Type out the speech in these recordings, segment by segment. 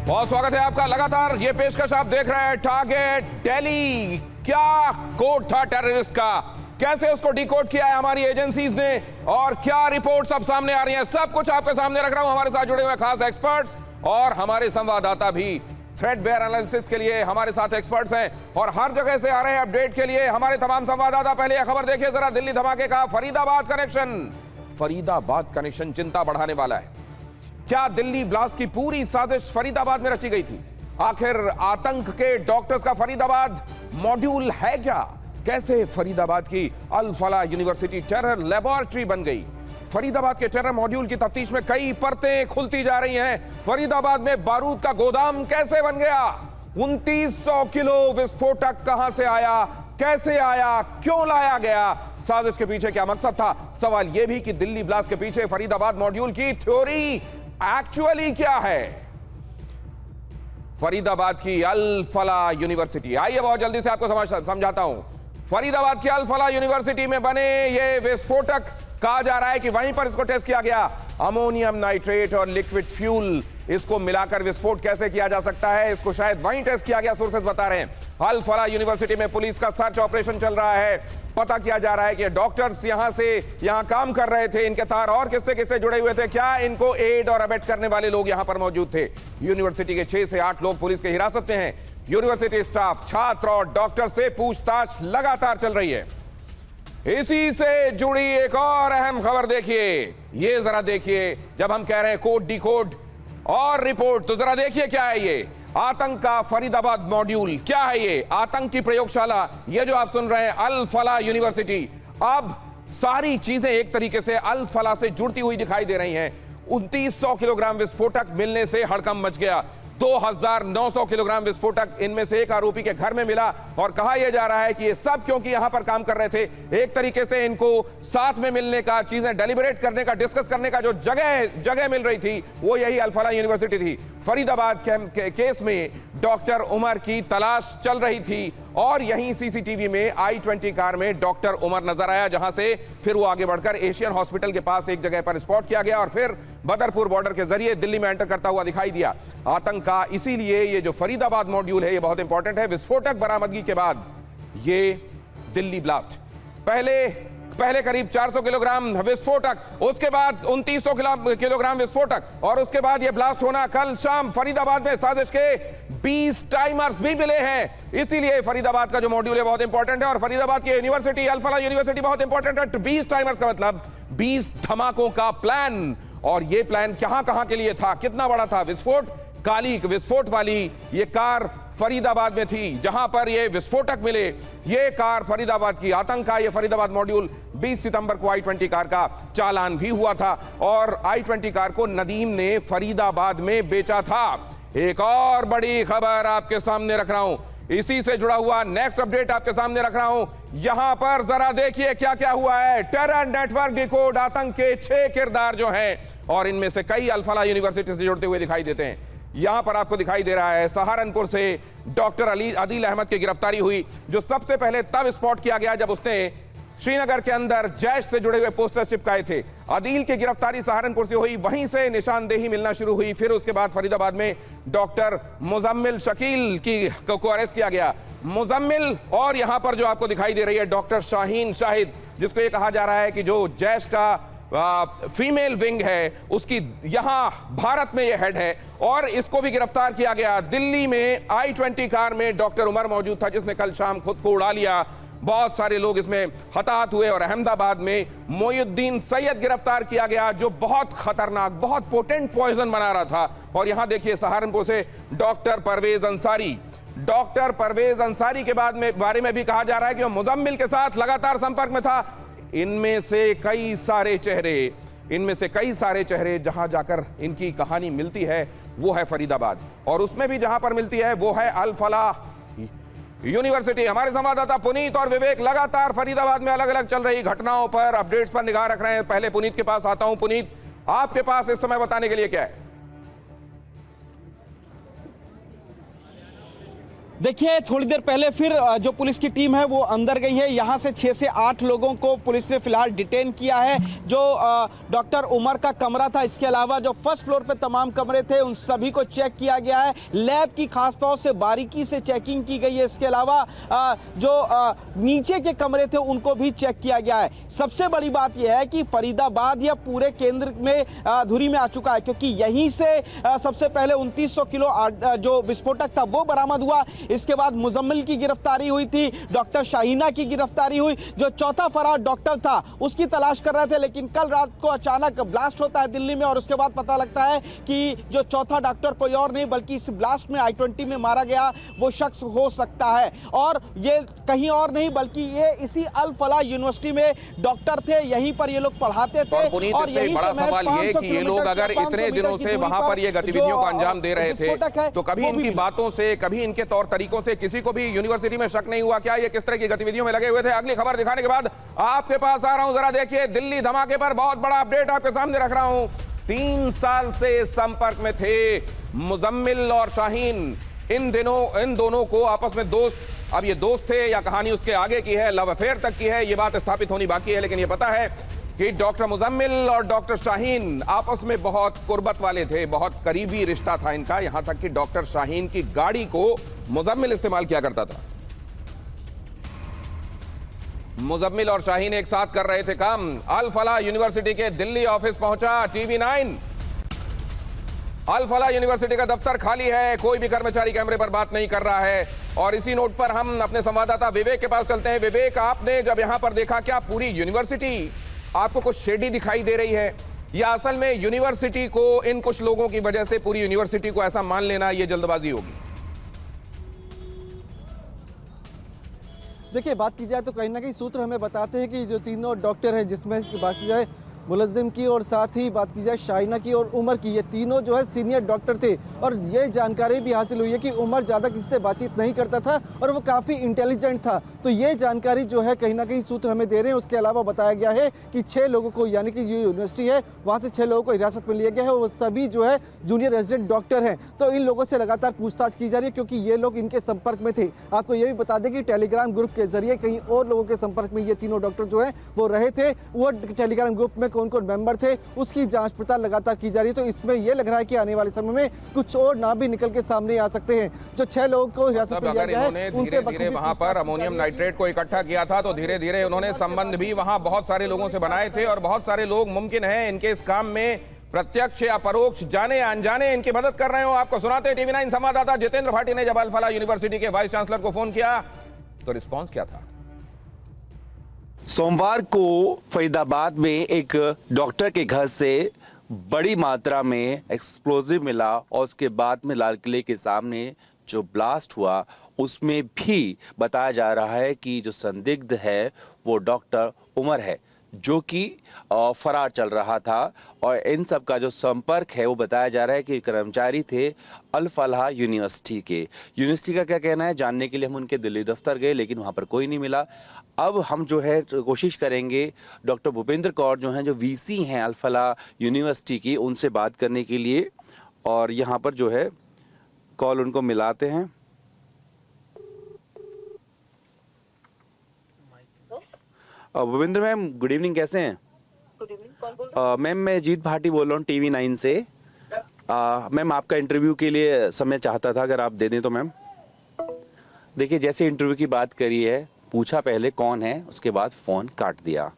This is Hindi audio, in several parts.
बहुत स्वागत है आपका। लगातार ये पेशकश आप देख रहे हैं टारगेट दिल्ली। क्या कोड था टेररिस्ट का, कैसे उसको डिकोड किया है हमारी एजेंसीज ने और क्या रिपोर्ट्स अब सामने आ रही हैं, सब कुछ आपके सामने रख रहा हूं। हमारे साथ जुड़े हुए खास एक्सपर्ट्स और हमारे संवाददाता भी थ्रेट बेयर एनालिसिस के लिए हमारे साथ एक्सपर्ट्स हैं और हर जगह से आ रहे हैं अपडेट के लिए हमारे तमाम संवाददाता। पहले यह खबर देखिए जरा, दिल्ली धमाके का फरीदाबाद कनेक्शन चिंता बढ़ाने वाला है। क्या दिल्ली ब्लास्ट की पूरी साजिश फरीदाबाद में रची गई थी? आखिर आतंक के डॉक्टर्स का फरीदाबाद मॉड्यूल है क्या? कैसे फरीदाबाद की अल फलाह यूनिवर्सिटी टेरर लेबोरेटरी बन गई? फरीदाबाद के टेरर मॉड्यूल की तफ्तीश में कई परतें खुलती जा रही हैं। फरीदाबाद में बारूद का गोदाम कैसे बन गया? 2900 किलो विस्फोटक कहां से आया, कैसे आया, क्यों लाया गया? साजिश के पीछे क्या मकसद था? सवाल यह भी कि दिल्ली ब्लास्ट के पीछे फरीदाबाद मॉड्यूल की थ्योरी एक्चुअली क्या है? फरीदाबाद की अल फलाह यूनिवर्सिटी, आइए बहुत जल्दी से आपको समझाता हूं। फरीदाबाद की अल फलाह यूनिवर्सिटी में बने ये विस्फोटक, कहा जा रहा है कि वहीं पर इसको टेस्ट किया गया। अमोनियम नाइट्रेट और लिक्विड फ्यूल, इसको मिलाकर विस्फोट कैसे किया जा सकता है, इसको शायद वहीं टेस्ट किया गया, सोर्सेज बता रहे हैं। अल फलाह यूनिवर्सिटी में पुलिस का सर्च ऑपरेशन चल रहा है। पता किया जा रहा है कि डॉक्टर्स यहां काम कर रहे थे, इनके तार और किससे किससे जुड़े हुए थे, क्या इनको एड और अबेट करने वाले लोग यहां पर मौजूद थे? यूनिवर्सिटी के 6 से 8 लोग पुलिस के हिरासत में हैं। यूनिवर्सिटी स्टाफ, छात्र और डॉक्टर से पूछताछ लगातार चल रही है। इसी से जुड़ी एक और अहम खबर देखिए, ये जरा देखिए। जब हम कह रहे हैं कोड डिकोड और रिपोर्ट, तो जरा देखिए क्या है ये। आतंक का फरीदाबाद मॉड्यूल, क्या है ये? आतंक की प्रयोगशाला, ये जो आप सुन रहे हैं अल फलाह यूनिवर्सिटी। अब सारी चीजें एक तरीके से अल फलाह से जुड़ती हुई दिखाई दे रही हैं। 2900 किलोग्राम विस्फोटक मिलने से हड़कंप मच गया। 2900 किलोग्राम विस्फोटक इनमें से एक आरोपी के घर में मिला और कहा यह जा रहा है कि ये सब क्योंकि यहां पर काम कर रहे थे, एक तरीके से इनको साथ में मिलने का, चीजें डेलिब्रेट करने का, डिस्कस करने का जो जगह मिल रही थी वो यही अल फलाह यूनिवर्सिटी थी। फरीदाबाद केस में डॉक्टर उमर की तलाश चल रही थी और यहीं सीसीटीवी में I-20 कार में डॉक्टर उमर नजर आया, जहां से फिर वो आगे बढ़कर एशियन हॉस्पिटल के पास एक जगह पर स्पॉट किया गया और फिर बदरपुर बॉर्डर के जरिए दिल्ली में एंटर करता हुआ दिखाई दिया। आतंक का इसीलिए ये जो फरीदाबाद मॉड्यूल है ये बहुत इंपॉर्टेंट है। विस्फोटक बरामदगी के बाद ये दिल्ली ब्लास्ट, पहले करीब 400 किलोग्राम विस्फोटक, उसके बाद 2900 किलोग्राम विस्फोटक और उसके बाद यह ब्लास्ट होना। कल शाम फरीदाबाद में साजिश के 20 टाइमर्स भी मिले हैं। इसीलिए फरीदाबाद का जो मॉड्यूल है बहुत इंपॉर्टेंट है और फरीदाबाद की यूनिवर्सिटी अल फलाह यूनिवर्सिटी बहुत इंपॉर्टेंट है। 20 टाइमर्स का मतलब 20 धमाकों का प्लान। और यह प्लान कहां के लिए था, कितना बड़ा था? विस्फोट वाली ये कार फरीदाबाद में थी, जहां पर ये विस्फोटक मिले। ये कार फरीदाबाद की, आतंक का ये फरीदाबाद मॉड्यूल 20 सितंबर को I-20 कार का चालान भी हुआ था और I-20 कार को नदीम ने फरीदाबाद में बेचा था। एक और बड़ी खबर आपके सामने रख रहा हूं, इसी से जुड़ा हुआ नेक्स्ट अपडेट आपके सामने रख रहा हूं। यहां पर जरा देखिए क्या क्या हुआ है। टेरर नेटवर्क डिकोड, आतंक के 6 किरदार जो हैं और इनमें से कई अल फलाह यूनिवर्सिटी से जुड़ते हुए दिखाई देते हैं। यहां पर आपको दिखाई दे रहा है सहारनपुर से डॉक्टर आदिल अहमद की गिरफ्तारी हुई, जो सबसे पहले तब स्पॉट किया गया जब उसने श्रीनगर के अंदर जैश से जुड़े हुए पोस्टर चिपकाए थे। आदिल की गिरफ्तारी सहारनपुर से हुई, वहीं से निशानदेही मिलना शुरू हुई। फिर उसके बाद फरीदाबाद में डॉक्टर मुजम्मिल शकील को अरेस्ट किया गया। मुजम्मिल और यहां पर जो आपको दिखाई दे रही है डॉक्टर शाहीन शाहिद, जिसको ये कहा जा रहा है कि जो जैश का फीमेल विंग है, उसकी यहां भारत में यह हेड है और इसको भी गिरफ्तार किया गया। दिल्ली में I-20 कार में डॉक्टर उमर मौजूद था, जिसने कल शाम खुद को उड़ा लिया। बहुत सारे लोग इसमें हताहत हुए और अहमदाबाद में मोयुद्दीन सैयद गिरफ्तार किया गया, जो बहुत खतरनाक, बहुत पोटेंट पॉइजन बना रहा था। और यहां देखिए सहारनपुर से डॉक्टर परवेज अंसारी के बारे में भी कहा जा रहा है कि वो मुजम्मिल के साथ लगातार संपर्क में था। इनमें से कई सारे चेहरे जहां जाकर इनकी कहानी मिलती है वो है फरीदाबाद, और उसमें भी जहां पर मिलती है वो है अल फलाह यूनिवर्सिटी। हमारे संवाददाता पुनीत और विवेक लगातार फरीदाबाद में अलग अलग चल रही घटनाओं पर, अपडेट्स पर निगाह रख रहे हैं। पहले पुनीत के पास आता हूं। पुनीत, आपके पास इस समय बताने के लिए क्या है? देखिए, थोड़ी देर पहले फिर जो पुलिस की टीम है वो अंदर गई है। यहाँ से 6 से 8 लोगों को पुलिस ने फिलहाल डिटेन किया है। जो डॉक्टर उमर का कमरा था, इसके अलावा जो फर्स्ट फ्लोर पे तमाम कमरे थे उन सभी को चेक किया गया है। लैब की खास तौर से बारीकी से चेकिंग की गई है। इसके अलावा जो नीचे के कमरे थे उनको भी चेक किया गया है। सबसे बड़ी बात यह है कि फरीदाबाद या पूरे केंद्र में धुरी में आ चुका है, क्योंकि यहीं से सबसे पहले 2900 किलो जो विस्फोटक था वो बरामद हुआ। इसके बाद मुजम्मिल की गिरफ्तारी हुई थी, डॉक्टर शाहीना की गिरफ्तारी हुई। जो चौथा फरार डॉक्टर था उसकी तलाश कर रहे थे, लेकिन कल रात को अचानक ब्लास्ट होता है दिल्ली में और उसके बाद पता लगता है कि जो चौथा डॉक्टर कोई और नहीं बल्कि इस ब्लास्ट में I-20 में मारा गया वो शख्स हो सकता है। और ये कहीं और नहीं बल्कि ये इसी अल फलाह यूनिवर्सिटी में डॉक्टर थे, यहीं पर ये लोग पढ़ाते थे। और यही बड़ा सवाल ये कि ये लोग अगर इतने दिनों से वहां पर ये गतिविधियों को अंजाम दे रहे थे तो कभी इनकी बातों से, कभी इनके तौर तरीकों से किसी को भी यूनिवर्सिटी में शक नहीं हुआ क्या ये किस तरह की गतिविधियों में लगे हुए थे? अगली खबर दिखाने के बाद आपके पास आ रहा हूं। जरा देखिए, दिल्ली धमाके पर बहुत बड़ा अपडेट आपके सामने रख रहा हूं। 3 साल से संपर्क में थे मुजम्मिल और शाहीन। इन दोनों को आपस में दोस्त, अब ये दोस्त थे या कहानी उसके आगे की है, लव अफेयर तक की है, ये बात स्थापित होनी बाकी है। लेकिन ये पता है कि डॉक्टर मुजम्मिल और डॉक्टर शाहीन आपस में बहुत कुर्बत वाले थे, बहुत करीबी रिश्ता था इनका। यहां तक कि डॉक्टर शाहीन की गाड़ी को मुजम्मिल इस्तेमाल किया करता था। मुजम्मिल और शाहीन एक साथ कर रहे थे काम। अल फलाह यूनिवर्सिटी के दिल्ली ऑफिस पहुंचा TV9। अल फलाह यूनिवर्सिटी का दफ्तर खाली है, कोई भी कर्मचारी कैमरे पर बात नहीं कर रहा है। और इसी नोट पर हम अपने संवाददाता विवेक के पास चलते हैं। विवेक, आपने जब यहां पर देखा, क्या पूरी यूनिवर्सिटी आपको कुछ शेडी दिखाई दे रही है या असल में यूनिवर्सिटी को इन कुछ लोगों की वजह से पूरी यूनिवर्सिटी को ऐसा मान लेना ये जल्दबाजी होगी? देखिए, बात की जाए तो कहीं ना कहीं सूत्र हमें बताते हैं कि जो तीनों डॉक्टर हैं, जिसमें बात की जाए मुलज़िम की और साथ ही बात की जाए शाहीना की और उमर की, ये तीनों जो है सीनियर डॉक्टर थे। और ये जानकारी भी हासिल हुई है कि उमर ज़्यादा किसी से बातचीत नहीं करता था और वो काफ़ी इंटेलिजेंट था। तो ये जानकारी जो है कहीं ना कहीं सूत्र हमें दे रहे हैं। उसके अलावा बताया गया है कि 6 लोगों को, यानी कि जो यूनिवर्सिटी है वहाँ से 6 लोगों को हिरासत में लिया गया है और वो सभी जो है जूनियर रेजिडेंट डॉक्टर हैं। तो इन लोगों से लगातार पूछताछ की जा रही है क्योंकि ये लोग इनके संपर्क में थे। आपको ये भी बता दें कि टेलीग्राम ग्रुप के जरिए कहीं और लोगों के संपर्क में ये तीनों डॉक्टर जो है वो रहे थे। वो टेलीग्राम ग्रुप में कौन कौन मेंबर थे उसकी जांच पड़ताल लगातार की जा रही है। तो इसमें यह लग रहा है कि आने वाले समय में कुछ और नाम भी निकल के सामने आ सकते हैं। जो 6 लोगों को हिरासत में लिया गया है, उनसे धीरे वहां पर अमोनियम नाइट्रेट को इकट्ठा किया था तो धीरे धीरे उन्होंने संबंध भी वहां बहुत सारे लोगों से बनाए थे और बहुत सारे लोग मुमकिन है इनके इस काम में प्रत्यक्ष या परोक्ष, जाने अनजाने इनकी मदद कर रहे हो। आपको सुनाते हैं TV9 संवाददाता जितेंद्र भाटी ने जब अल फलाह यूनिवर्सिटी के वाइस चांसलर को फोन किया तो रिस्पॉन्स क्या था? सोमवार को फरीदाबाद में एक डॉक्टर के घर से बड़ी मात्रा में एक्सप्लोजिव मिला और उसके बाद में लाल किले के सामने जो ब्लास्ट हुआ उसमें भी बताया जा रहा है कि जो संदिग्ध है वो डॉक्टर उमर है, जो कि फरार चल रहा था। और इन सब का जो संपर्क है वो बताया जा रहा है कि कर्मचारी थे अल फलाह यूनिवर्सिटी के। यूनिवर्सिटी का क्या कहना है जानने के लिए हम उनके दिल्ली दफ्तर गए, लेकिन वहाँ पर कोई नहीं मिला। अब हम जो है कोशिश करेंगे डॉक्टर भूपेंद्र कौर जो हैं, जो VC हैं अल फलाह यूनिवर्सिटी की, उनसे बात करने के लिए, और यहाँ पर जो है कॉल उनको मिलाते हैं। भूपेंद्र मैम, गुड इवनिंग, कैसे हैं? गुड इवनिंग, कौन बोल रहा है? मैम मैं जीत भाटी बोल रहा हूँ TV9 से। मैम आपका इंटरव्यू के लिए समय चाहता था, अगर आप दे दें तो। मैम देखिए, जैसे इंटरव्यू की बात करी है, पूछा पहले कौन है, उसके बाद फ़ोन काट दिया।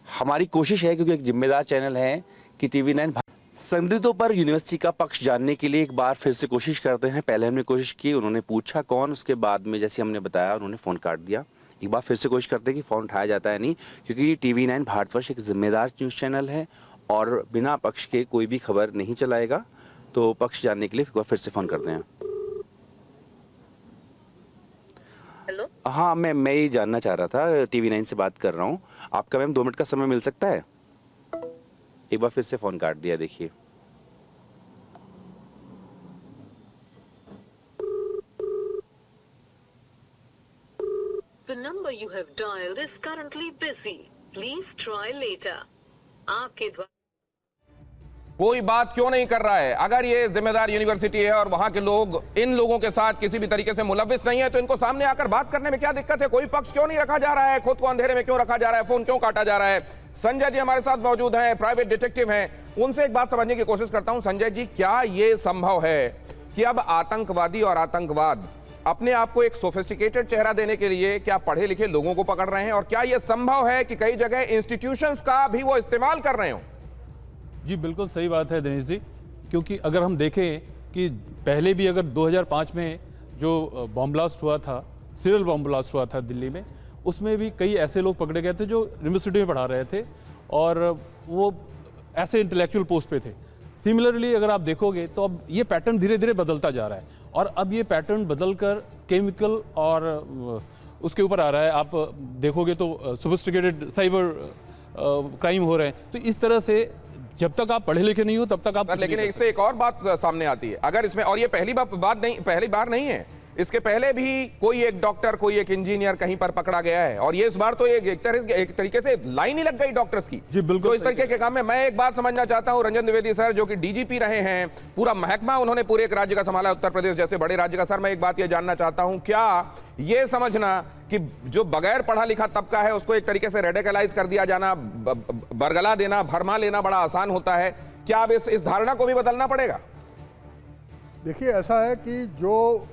हमारी कोशिश है, क्योंकि एक जिम्मेदार चैनल है, कि TV9 संदिग्धों पर यूनिवर्सिटी का पक्ष जानने के लिए एक बार फिर से कोशिश करते हैं। पहले हमने कोशिश की, उन्होंने पूछा कौन, उसके बाद में जैसे हमने बताया उन्होंने फ़ोन काट दिया। एक बार फिर से कोशिश करते हैं कि फ़ोन उठाया जाता है नहीं, क्योंकि TV9 भारतवर्ष एक जिम्मेदार न्यूज़ चैनल है और बिना पक्ष के कोई भी खबर नहीं चलाएगा। तो पक्ष जानने के लिए एक बार फिर से फ़ोन करते हैं। हेलो, हाँ मैम, मैं ये जानना चाह रहा था, TV9 से बात कर रहा हूँ। आपका मैम 2 मिनट का समय मिल सकता है? एक बार फिर से फ़ोन काट दिया, देखिए। The number you have dialed is currently busy. Please try later. आपके द्वारा कोई बात क्यों नहीं कर रहा है? अगर ये जिम्मेदार यूनिवर्सिटी है और वहां के लोग इन लोगों के साथ किसी भी तरीके से मुलविस नहीं है, तो इनको सामने आकर बात करने में क्या दिक्कत है? कोई पक्ष क्यों नहीं रखा जा रहा है? खुद को अंधेरे में क्यों रखा जा रहा है? फोन क्यों काटा जा रहा है? संजय जी हमारे साथ मौजूद हैं, प्राइवेट डिटेक्टिव हैं, उनसे एक बात समझने की कोशिश करता हूं। संजय जी, क्या यह संभव है कि अब आतंकवादी और आतंकवाद अपने आप को एक सोफिस्टिकेटेड चेहरा देने के लिए क्या पढ़े लिखे लोगों को पकड़ रहे हैं? और क्या यह संभव है कि कई जगह इंस्टीट्यूशंस का भी वो इस्तेमाल कर रहे हो? जी बिल्कुल सही बात है दिनेश जी, क्योंकि अगर हम देखें कि पहले भी अगर 2005 में जो बॉम्ब ब्लास्ट हुआ था, सीरियल बॉम्ब ब्लास्ट हुआ था दिल्ली में, उसमें भी कई ऐसे लोग पकड़े गए थे जो यूनिवर्सिटी में पढ़ा रहे थे और वो ऐसे इंटेलेक्चुअल पोस्ट पे थे। सिमिलरली अगर आप देखोगे तो अब ये पैटर्न धीरे धीरे बदलता जा रहा है और अब ये पैटर्न बदलकर केमिकल और उसके ऊपर आ रहा है। आप देखोगे तो सोफिस्टिकेटेड साइबर क्राइम हो रहे हैं। तो इस तरह से जब तक आप पढ़े लिखे नहीं हो तब तक आप लेकिन इससे एक और बात सामने आती है, अगर इसमें, और ये पहली बार नहीं है, इसके पहले भी कोई एक डॉक्टर, कोई एक इंजीनियर कहीं पर पकड़ा गया है और ये इस बार तो एक तरीके से लाइन ही लग गई डॉक्टर्स की। जी बिल्कुल। तो इस तरीके के काम में मैं एक बात समझना चाहता हूं, रंजन द्विवेदी सर जो कि डीजीपी रहे हैं, पूरा महकमा उन्होंने पूरे एक राज्य का संभाला, उत्तर प्रदेश जैसे बड़े राज्य का। सर मैं एक बात ये जानना चाहता हूं, क्या ये समझना कि जो बगैर पढ़ा लिखा तबका है उसको एक तरीके से रेडिकलाइज कर दिया जाना, बरगला देना, भरमा लेना बड़ा आसान होता है, क्या अब इस धारणा को भी बदलना पड़ेगा? देखिए ऐसा है कि जो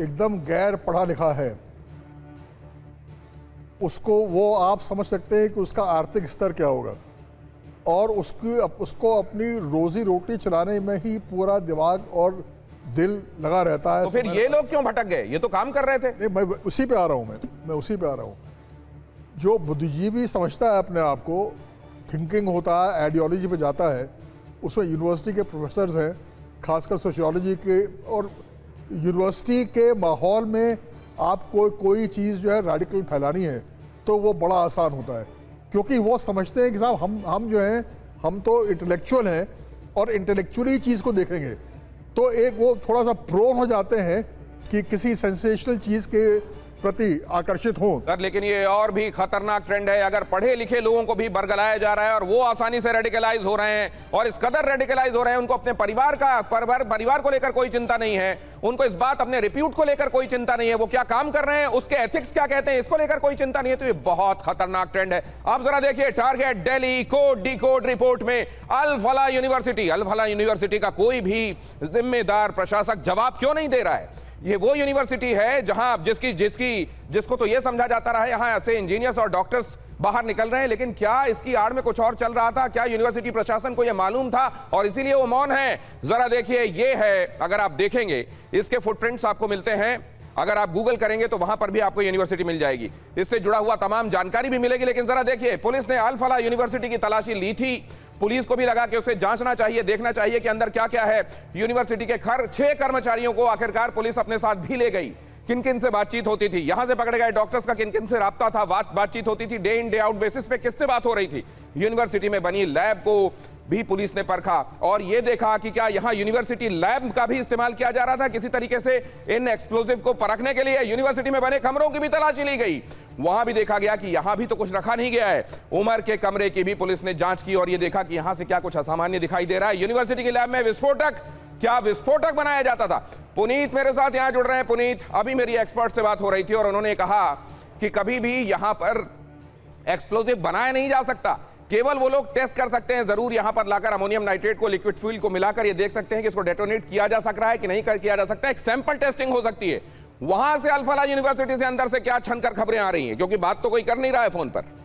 एकदम गैर पढ़ा लिखा है उसको वो आप समझ सकते हैं कि उसका आर्थिक स्तर क्या होगा और उसको अपनी रोजी रोटी चलाने में ही पूरा दिमाग और दिल लगा रहता है। तो फिर ये लोग क्यों भटक गए? ये तो काम कर रहे थे। नहीं, मैं उसी पे आ रहा हूं, मैं उसी पे आ रहा हूं। जो बुद्धिजीवी समझता है अपने आप को, थिंकिंग होता है, आइडियोलॉजी पे जाता है, उसमें यूनिवर्सिटी के प्रोफेसर्स हैं, खासकर सोशियोलॉजी के, और यूनिवर्सिटी के माहौल में आपको कोई चीज़ जो है रेडिकल फैलानी है तो वो बड़ा आसान होता है, क्योंकि वो समझते हैं कि साहब हम जो हैं, हम तो इंटेलेक्चुअल हैं और इंटेलेक्चुअली चीज़ को देखेंगे, तो एक वो थोड़ा सा प्रोन हो जाते हैं कि किसी सेंसेशनल चीज़ के प्रति आकर्षित हों। सर लेकिन ये और भी खतरनाक ट्रेंड है, अगर पढ़े लिखे लोगों को भी बरगलाया जा रहा है और वो आसानी से रेडिकलाइज हो रहे हैं और इस कदर रेडिकलाइज हो रहे हैं, उनको अपने परिवार को लेकर कोई चिंता नहीं है, उनको इस बात अपने रिप्यूट को लेकर कोई चिंता नहीं है, वो क्या काम कर रहे हैं, उसके एथिक्स क्या कहते हैं, इसको लेकर कोई चिंता नहीं है, तो ये बहुत खतरनाक ट्रेंड है। आप जरा देखिए target Delhi code decode report में अल फलाह यूनिवर्सिटी का कोई भी जिम्मेदार प्रशासक जवाब क्यों नहीं दे रहा है? ये वो यूनिवर्सिटी है जहां जिसको तो ये समझा जाता रहा है यहां से इंजीनियर्स और डॉक्टर्स बाहर निकल रहे हैं, लेकिन क्या इसकी आड़ में कुछ और चल रहा था? क्या यूनिवर्सिटी प्रशासन को यह मालूम था और इसीलिए वो मौन है? जरा देखिए, ये है, अगर आप देखेंगे इसके फुटप्रिंट्स आपको मिलते हैं, अगर आप गूगल करेंगे तो वहां पर भी आपको यूनिवर्सिटी मिल जाएगी, इससे जुड़ा हुआ तमाम जानकारी भी मिलेगी। लेकिन जरा देखिए, पुलिस ने अल फलाह यूनिवर्सिटी की तलाशी ली थी, पुलिस को भी लगा कि उसे जांचना चाहिए, देखना चाहिए कि अंदर क्या क्या है। यूनिवर्सिटी के 6 कर्मचारियों को आखिरकार पुलिस अपने साथ भी ले गई। किन किन से बातचीत होती थी, यहां से पकड़े गए डॉक्टर्स का किन किन से राब्ता था, बातचीत होती थी, day in day out basis पे किससे बात हो रही थी। यूनिवर्सिटी में बनी लैब को भी पुलिस ने परखा और यह देखा कि क्या यहां यूनिवर्सिटी लैब का भी इस्तेमाल किया जा रहा था किसी तरीके से इन एक्सप्लोजिव को परखने के लिए। यूनिवर्सिटी में बने कमरों की भी तलाशी ली गई, वहां भी देखा गया कि यहां भी तो कुछ रखा नहीं गया है। उमर के कमरे की भी पुलिस ने जांच की और यह देखा कि यहां से क्या कुछ असामान्य दिखाई दे रहा है। यूनिवर्सिटी की लैब में क्या विस्फोटक बनाया जाता था? पुनीत मेरे साथ यहां जुड़ रहे हैं। पुनीत, अभी मेरी एक्सपर्ट से बात हो रही थी और उन्होंने कहा कि कभी भी यहां पर एक्सप्लोजिव बनाया नहीं जा सकता, केवल वो लोग टेस्ट कर सकते हैं, जरूर यहां पर लाकर अमोनियम नाइट्रेट को लिक्विड फ्यूल को मिलाकर ये देख सकते हैं कि इसको डेटोनेट किया जा सक रहा है कि नहीं किया जा सकता, एक सैंपल टेस्टिंग हो सकती है। वहां से अल फलाह यूनिवर्सिटी से अंदर से क्या छनकर खबरें आ रही हैं, क्योंकि बात तो कोई कर नहीं रहा है फोन पर।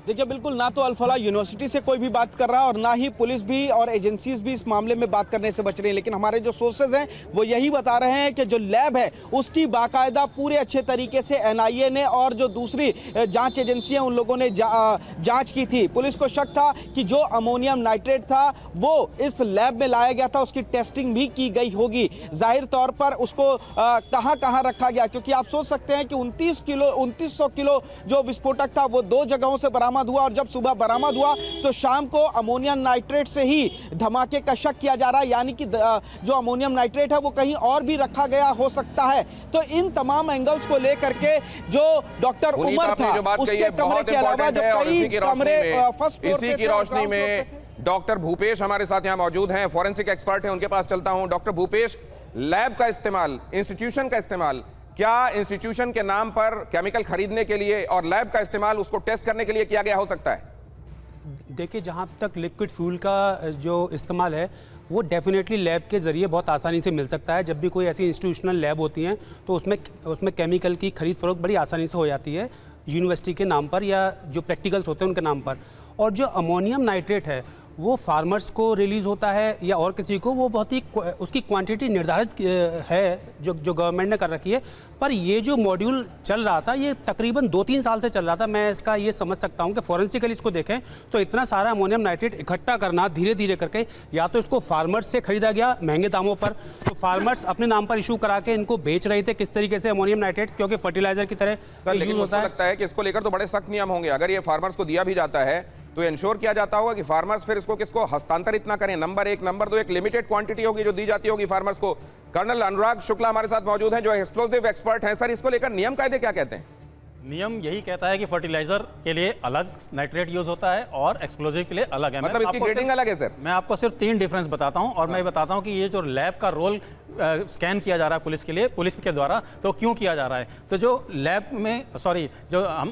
देखिए, बिल्कुल ना तो अल फलाह यूनिवर्सिटी से कोई भी बात कर रहा है और ना ही पुलिस भी और एजेंसीज भी इस मामले में बात करने से बच रही हैं, लेकिन हमारे जो सोर्सेज हैं वो यही बता रहे हैं कि जो लैब है उसकी बाकायदा पूरे अच्छे तरीके से एनआईए ने और जो दूसरी जांच एजेंसियां उन लोगों ने जांच की थी। पुलिस को शक था कि जो अमोनियम नाइट्रेट था वो इस लैब में लाया गया था, उसकी टेस्टिंग भी की गई होगी। जाहिर तौर पर उसको कहां रखा गया, क्योंकि आप सोच सकते हैं कि 2900 किलो जो विस्फोटक था वो 2 जगहों से बरामद बरामद हुआ, और जब सुबह बरामद हुआ तो शाम को अमोनियम नाइट्रेट से ही धमाके का शक किया जा रहा है, यानी कि जो अमोनियम नाइट्रेट है वो कहीं और भी रखा गया हो सकता है। तो इन तमाम एंगल्स को लेकर के जो डॉक्टर उमर था उसके कमरे के अलावा जो कई कमरे फर्स्ट फ्लोर पे इसी की रोशनी में डॉक्टर भूपेश हमारे साथ यहां मौजूद हैं, फॉरेंसिक एक्सपर्ट हैं, उनके पास चलता हूं। डॉक्टर भूपेश, लैब का इस्तेमाल, इंस्टीट्यूशन का इस्तेमाल, क्या इंस्टीट्यूशन के नाम पर केमिकल खरीदने के लिए और लैब का इस्तेमाल उसको टेस्ट करने के लिए किया गया हो सकता है? देखिए, जहाँ तक लिक्विड फ्यूल का जो इस्तेमाल है वो डेफिनेटली लैब के ज़रिए बहुत आसानी से मिल सकता है। जब भी कोई ऐसी इंस्टीट्यूशनल लैब होती हैं तो उसमें केमिकल की खरीद फरोख्त बड़ी आसानी से हो जाती है, यूनिवर्सिटी के नाम पर या जो प्रैक्टिकल्स होते हैं उनके नाम पर। और जो अमोनियम नाइट्रेट है वो फार्मर्स को रिलीज़ होता है या और किसी को, वो बहुत ही उसकी क्वांटिटी निर्धारित है जो गवर्नमेंट ने कर रखी है। पर ये जो मॉड्यूल चल रहा था ये तकरीबन 2-3 साल से चल रहा था। मैं इसका ये समझ सकता हूँ कि फॉरेंसिकली इसको देखें तो इतना सारा अमोनियम नाइट्रेट इकट्ठा करना धीरे धीरे करके, या तो इसको फार्मर्स से खरीदा गया महंगे दामों पर, तो फार्मर्स अपने नाम पर इशू करा के इनको बेच रहे थे किस तरीके से अमोनियम नाइट्रेट, क्योंकि फर्टिलाइजर की तरह लेकिन मुझे लगता है कि इसको लेकर तो बड़े सख्त नियम होंगे। अगर ये फार्मर्स को दिया भी जाता है तो इंश्योर किया जाता होगा कि फार्मर्स फिर इसको किसको हस्तांतरित ना करें। नंबर 1, नंबर 2, एक लिमिटेड क्वांटिटी होगी जो दी जाती होगी फार्मर्स को। कर्नल अनुराग शुक्ला हमारे साथ मौजूद हैं जो एक्सप्लोसिव एक्सपर्ट हैं। सर, इसको लेकर नियम कायदे क्या कहते हैं? नियम यही कहता है कि फर्टिलाइजर के लिए अलग नाइट्रेट यूज होता है और एक्सप्लोजिव के लिए अलग है। मतलब इसकी ग्रेडिंग अलग है सर? मैं आपको सिर्फ 3 डिफरेंस बताता हूं और मैं बताता हूं कि ये जो लैब का रोल स्कैन किया जा रहा है पुलिस के लिए, पुलिस के द्वारा, तो क्यों किया जा रहा है। तो जो लैब में जो हम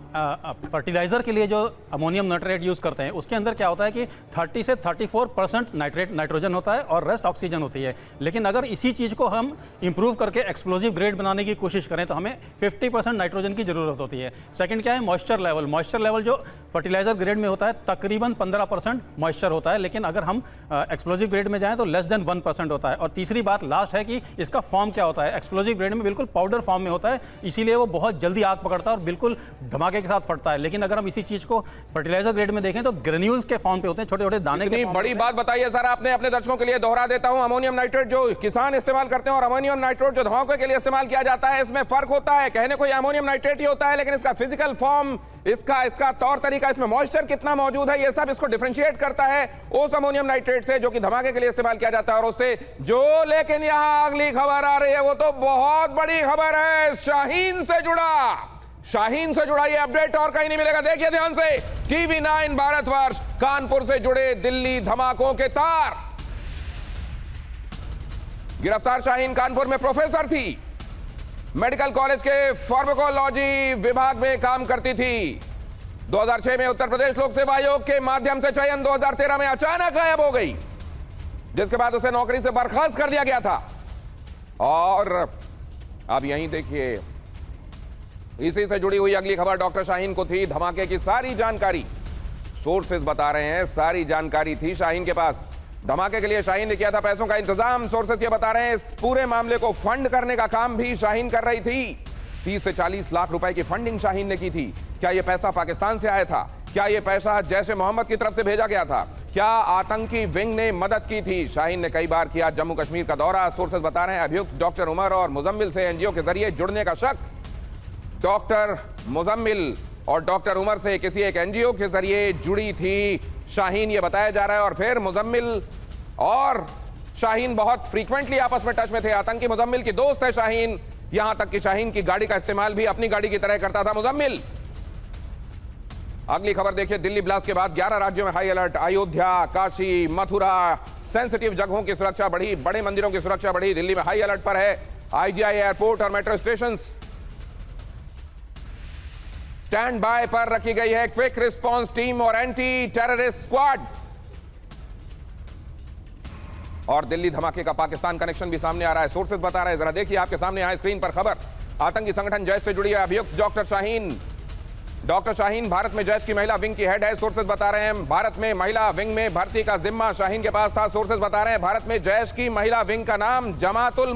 फर्टिलाइजर के लिए जो अमोनियम नाइट्रेट यूज करते हैं उसके अंदर क्या होता है कि 30 से 34% नाइट्रोजन होता है और रेस्ट ऑक्सीजन होती है। लेकिन अगर इसी चीज़ को हम इंप्रूव करके एक्सप्लोजिव ग्रेड बनाने की कोशिश करें तो हमें 50% नाइट्रोजन की जरूरत होती है। सेकंड क्या है, मॉइस्चर लेवल। मॉइस्चर लेवल जो फर्टिलाइजर ग्रेड में होता है तकरीबन 15% मॉइस्चर होता है, लेकिन अगर हम एक्सप्लोजिव ग्रेड में जाएं तो लेस देन 1% होता है। और तीसरी बात लास्ट है कि इसका फॉर्म क्या होता है। एक्सप्लोजिव ग्रेड में बिल्कुल पाउडर फॉर्म में होता है, इसीलिए वो बहुत जल्दी आग पकड़ता है और बिल्कुल धमाके के साथ फटता है। लेकिन अगर हम इसी चीज को फर्टिलाइजर ग्रेड में देखें तो ग्रेन्यूल्स के फॉर्म पे होते हैं, छोटे छोटे दाने के। बड़ी बात बताइए सर आपने, अपने दर्शकों के लिए दोहरा देता हूं। अमोनियम नाइट्रेट जो किसान इस्तेमाल करते हैं और अमोनियम नाइट्रेट जो धमाके के लिए इस्तेमाल किया जाता है, इसमें फर्क होता है। कहने को अमोनियम नाइट्रेट ही होता है, लेकिन इसका फिजिकल फॉर्म, इसका तौर तरीका, इसमें मॉइस्चर कितना मौजूद है, ये सब इसको डिफरेंशिएट करता है उस अमोनियम नाइट्रेट से जो कि धमाके के लिए इस्तेमाल किया जाता है और उससे जो। लेकिन यहां अगली खबर आ रही है, वो तो बहुत बड़ी खबर है, शाहीन से जुड़ा ये अपडेट और कहीं नहीं मिलेगा। देखिए ध्यान से, TV9 भारतवर्ष, कानपुर से जुड़े दिल्ली धमाकों के तार। गिरफ्तार शाहीन कानपुर में प्रोफेसर थी, मेडिकल कॉलेज के फार्माकोलॉजी विभाग में काम करती थी। 2006 में उत्तर प्रदेश लोक सेवा आयोग के माध्यम से चयन, 2013 में अचानक गायब हो गई, जिसके बाद उसे नौकरी से बर्खास्त कर दिया गया था। और अब यहीं देखिए, इसी से जुड़ी हुई अगली खबर डॉक्टर शाहीन को थी। धमाके की सारी जानकारी सोर्सेज बता रहे हैं, सारी जानकारी थी शाहीन के पास। धमाके के लिए शाहीन ने किया था पैसों का इंतजाम। सोर्सेस ये बता रहे हैं इस पूरे मामले को फंड करने का काम भी शाहीन कर रही थी। 30 से 40 लाख रुपए की फंडिंग शाहीन ने की थी। क्या यह पैसा पाकिस्तान से आया था? क्या यह पैसा जैश-ए मोहम्मद की तरफ से भेजा गया था? क्या आतंकी विंग ने मदद की थी? शाहीन ने कई बार किया जम्मू कश्मीर का दौरा। सोर्सेस बता रहे हैं अभियुक्त डॉक्टर उमर और मुजम्मिल से एनजीओ के जरिए जुड़ने का शक। डॉक्टर मुजम्मिल और डॉक्टर उमर से किसी एक एनजीओ के जरिए जुड़ी थी शाहीन, ये बताया जा रहा है। और फिर मुजम्मिल और शाहीन बहुत फ्रीक्वेंटली आपस में टच में थे। आतंकी मुजम्मिल की दोस्त है शाहीन, यहां तक कि शाहीन की गाड़ी का इस्तेमाल भी अपनी गाड़ी की तरह करता था मुजम्मिल। अगली खबर देखिए, दिल्ली ब्लास्ट के बाद 11 राज्यों में high alert. Ayodhya, Kashi, Mathura, sensitive जगहों की सुरक्षा बढ़ी, बड़े मंदिरों की सुरक्षा बढ़ी। दिल्ली में हाई अलर्ट पर है आईजीआई एयरपोर्ट और मेट्रो स्टेशन। स्टैंड बाय पर रखी गई है क्विक रिस्पांस टीम और एंटी टेररिस्ट स्क्वाड। और दिल्ली धमाके का पाकिस्तान कनेक्शन भी सामने आ रहा है, सोर्सेज बता रहे हैं। जरा देखिए आपके सामने आए स्क्रीन पर खबर। आतंकी संगठन जैश से जुड़ी है अभियुक्त डॉक्टर शाहीन। डॉक्टर शाहीन भारत में जैश की महिला विंग की हेड है। सोर्सेज बता रहे हैं भारत में महिला विंग में भर्ती का जिम्मा शाहीन के पास था। सोर्सेज बता रहे हैं भारत में जैश की महिला विंग का नाम जमातुल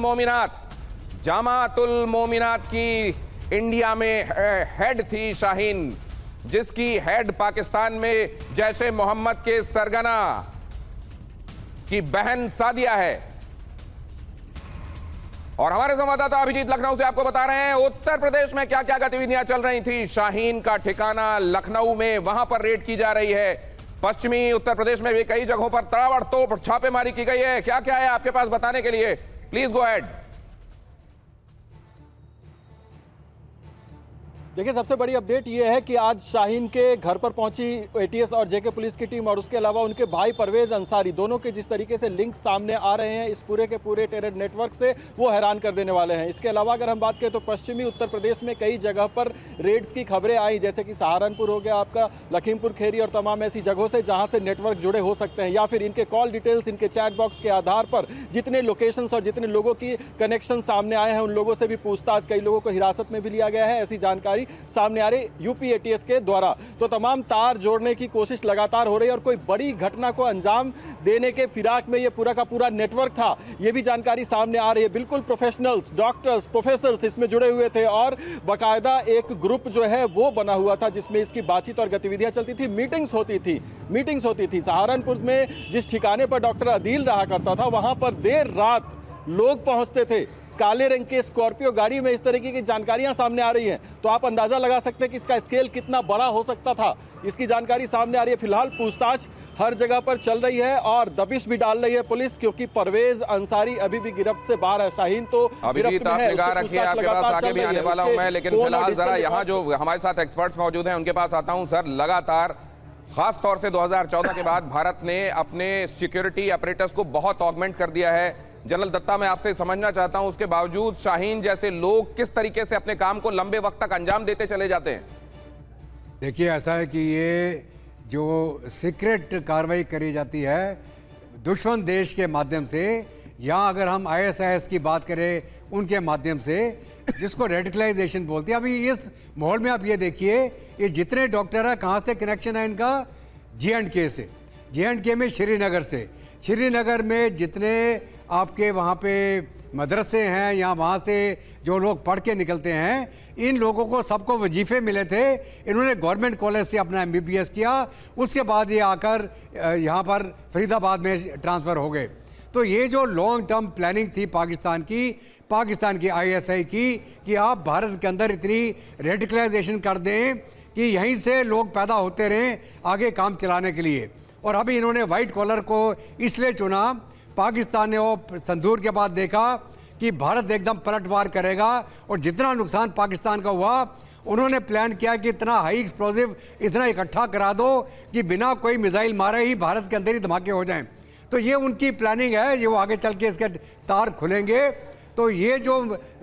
मोमिनात की इंडिया में हेड थी शाहीन, जिसकी हेड पाकिस्तान में जैश-ए मोहम्मद के सरगना की बहन सादिया है। और हमारे संवाददाता अभिजीत लखनऊ से आपको बता रहे हैं उत्तर प्रदेश में क्या क्या गतिविधियां चल रही थी। शाहीन का ठिकाना लखनऊ में, वहां पर रेड की जा रही है। पश्चिमी उत्तर प्रदेश में भी कई जगहों पर ताबड़तोड़ छापेमारी की गई है। क्या क्या है आपके पास बताने के लिए, प्लीज गो अहेड। देखिए, सबसे बड़ी अपडेट ये है कि आज शाहीन के घर पर पहुंची एटीएस और जेके पुलिस की टीम, और उसके अलावा उनके भाई परवेज अंसारी, दोनों के जिस तरीके से लिंक सामने आ रहे हैं इस पूरे के पूरे टेरर नेटवर्क से, वो हैरान कर देने वाले हैं। इसके अलावा अगर हम बात करें तो पश्चिमी उत्तर प्रदेश में कई जगह पर रेड्स की खबरें आई, जैसे कि सहारनपुर हो गया, आपका लखीमपुर खीरी और तमाम ऐसी जगहों से जहाँ से नेटवर्क जुड़े हो सकते हैं, या फिर इनके कॉल डिटेल्स, इनके चैट बॉक्स के आधार पर जितने लोकेशंस और जितने लोगों की कनेक्शन सामने आए हैं उन लोगों से भी पूछताछ, कई लोगों को हिरासत में भी लिया गया है, ऐसी जानकारी सामने आ रही यूपी एटीएस के द्वारा। तो तमाम तार जोड़ने की कोशिश लगातार हो रही है और कोई बड़ी घटना को अंजाम देने के फिराक में ये पूरा का पूरा नेटवर्क था, ये भी जानकारी सामने आ रही है। बिल्कुल प्रोफेशनल्स, डॉक्टर्स, प्रोफेसर्स इसमें जुड़े हुए थे और बाकायदा एक ग्रुप जो है वो बना हुआ था जिसमें इसकी बातचीत और गतिविधियां चलती थी, मीटिंग्स होती थी। सहारनपुर में जिस ठिकाने पर डॉक्टर अदील रहा करता था वहां पर देर रात लोग पहुंचते थे काले रंग के स्कॉर्पियो गाड़ी में। इस तरीके की जानकारियां सामने आ रही हैं, तो आप अंदाजा लगा सकते हैं कि इसका स्केल कितना बड़ा हो सकता था। इसकी जानकारी सामने आ रही है। फिलहाल पूछताछ हर जगह पर चल रही है और दबिश भी डाल रही है पुलिस, क्योंकि परवेज अंसारी अभी भी गिरफ्त से बाहर है। शाहीन तो अभिजीत आप निगाह रखिए, आपके पास आगे भी आने वाला हूं मैं, लेकिन फिलहाल जरा यहाँ जो हमारे साथ एक्सपर्ट्स मौजूद हैं उनके पास आता हूं। सर, लगातार खास तौर से 2014 के बाद भारत ने अपने सिक्योरिटी अपरेटस को बहुत ऑगमेंट कर दिया है। जनरल दत्ता, मैं आपसे समझना चाहता हूं उसके बावजूद शाहीन जैसे लोग किस तरीके से अपने काम को लंबे वक्त तक अंजाम देते चले जाते हैं? देखिए, ऐसा है कि ये जो सीक्रेट कार्रवाई करी जाती है दुश्मन देश के माध्यम से, या अगर हम ISIS की बात करें उनके माध्यम से, जिसको रेडिकलाइजेशन बोलते हैं। अभी इस माहौल में आप ये देखिए, ये जितने डॉक्टर हैं कहाँ से कनेक्शन है इनका? J&K से, J&K में श्रीनगर में जितने आपके वहाँ पे मदरसे हैं या वहाँ से जो लोग पढ़ के निकलते हैं, इन लोगों को सबको वजीफे मिले थे। इन्होंने गवर्नमेंट कॉलेज से अपना MBBS किया, उसके बाद ये आकर यहाँ पर फरीदाबाद में ट्रांसफ़र हो गए। तो ये जो लॉन्ग टर्म प्लानिंग थी पाकिस्तान की ISI की, कि आप भारत के अंदर इतनी रेडिकलाइजेशन कर दें कि यहीं से लोग पैदा होते रहें आगे काम चलाने के लिए। और अभी इन्होंने वाइट कॉलर को इसलिए चुना, पाकिस्तान ने वो संदूर के बाद देखा कि भारत एकदम पलटवार करेगा, और जितना नुकसान पाकिस्तान का हुआ उन्होंने प्लान किया कि इतना हाई एक्सप्लोजिव इतना इकट्ठा करा दो कि बिना कोई मिसाइल मारे ही भारत के अंदर ही धमाके हो जाएं। तो ये उनकी प्लानिंग है, ये वो आगे चल के इसके तार खुलेंगे। तो ये जो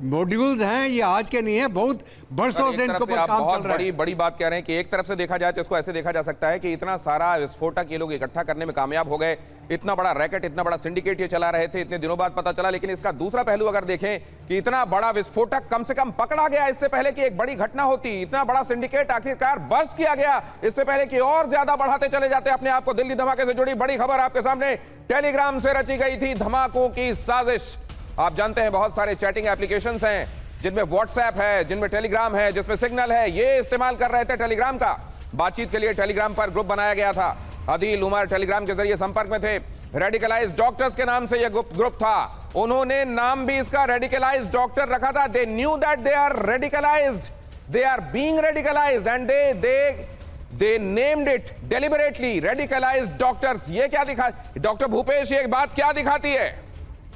मॉड्यूल्स हैं ये आज के नहीं है, बहुत बरसों से इनको पर काम चल रहा है। बड़ी बात कह रहे हैं कि एक तरफ से देखा जाए तो इसको ऐसे देखा जा सकता है कि इतना सारा विस्फोटक ये लोग इकट्ठा करने में कामयाब हो गए, इतना बड़ा रैकेट, इतना बड़ा सिंडिकेट ये चला रहे थे, इतने दिनों बाद पता चला। लेकिन इसका दूसरा पहलू अगर देखें कि इतना बड़ा विस्फोटक कम से कम पकड़ा गया इससे पहले कि एक बड़ी घटना होती, इतना बड़ा सिंडिकेट आखिरकार बस किया गया इससे पहले कि और ज्यादा बढ़ाते चले जाते अपने आप को। दिल्ली धमाके से जुड़ी बड़ी खबर आपके सामने, टेलीग्राम से रची गई थी धमाकों की साजिश। आप जानते हैं बहुत सारे चैटिंग एप्लीकेशंस हैं जिनमें व्हाट्सएप है, जिनमें टेलीग्राम है, जिसमें सिग्नल है, ये इस्तेमाल कर रहे थे टेलीग्राम का। बातचीत के लिए टेलीग्राम पर ग्रुप बनाया गया था। अदील उमर टेलीग्राम के जरिए संपर्क में थे। रेडिकलाइज्ड डॉक्टर्स के नाम से यह ग्रुप था, उन्होंने नाम भी इसका रेडिकलाइज्ड डॉक्टर रखा था। They knew that they are radicalised, they are being radicalised and they named it deliberately radicalised doctors. ये क्या दिखा डॉक्टर भूपेश, ये बात क्या दिखाती है?